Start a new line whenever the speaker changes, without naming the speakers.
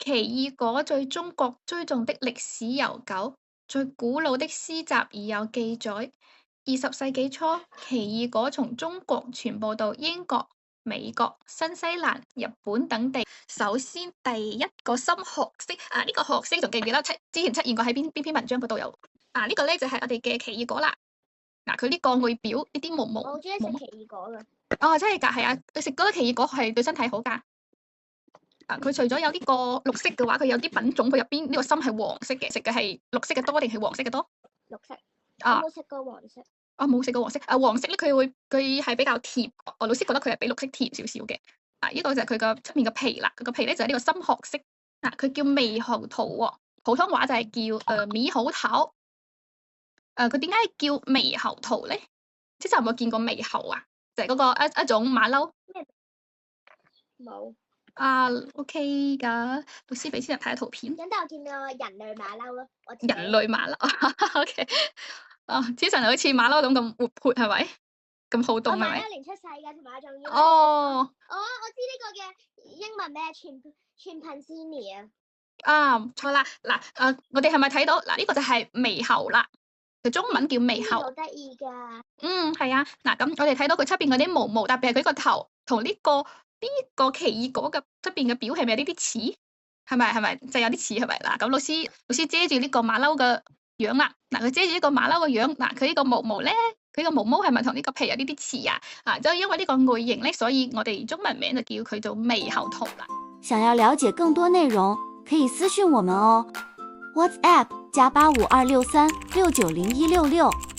奇異果在中國追蹤的歷史悠久，最古老的詩集已有記載。20世紀初，奇異果從中國傳播到英國、美國、新西蘭、日本等地。首先，第一個深褐色呢個褐色仲記唔記得之前出現過喺邊篇文章嗰度有？呢個咧就係我哋嘅奇異果啦。佢呢個外表呢啲毛毛，
我好中意食奇異果㗎。
哦，真係㗎，係啊！你食嗰個奇異果係對身體好㗎。佢除咗有呢個綠色嘅話，佢有啲品種佢入邊呢個心係黃色嘅，食嘅係綠色嘅多定係黃色嘅多？
綠色。
啊，
我冇食過黃色。
冇食過黃色。黃色咧佢係比較甜，我老師覺得佢係比綠色甜少少嘅。呢個就係佢個出面嘅皮啦，佢個皮咧就係呢個深褐色。佢叫獼猴桃喎，普通話就係叫獼猴桃。佢點解叫獼猴桃咧？之前有冇見過獼猴啊？就係嗰個一種馬騮。
冇。
OK 㗎，老師俾先人睇下圖片。
咁但我見到人類馬騮咯，
人類馬騮，OK。之前好似馬騮咁活潑係咪？咁好動係咪？
馬騮年出世㗎，同埋仲要。
哦。
我知呢個嘅英文咩？chimpanzee
唔錯啦。我哋係咪睇到呢個就係獼猴啦？佢中文叫獼猴。
好得意㗎。
係啊。咁我哋睇到佢出邊嗰啲毛毛，特別係佢個頭同呢個奇異果嘅出邊嘅表係咪有啲似？係咪就有啲似係咪？咁老師遮住呢個馬騮嘅樣啦。佢遮住呢個馬騮嘅樣，佢呢個毛毛咧，佢個毛毛係咪同呢個皮有啲似啊？就因為呢個外形咧，所以我哋中文名就叫佢做獼猴桃啦。
想要了解更多內容，可以私訊我們哦。WhatsApp +85263690166。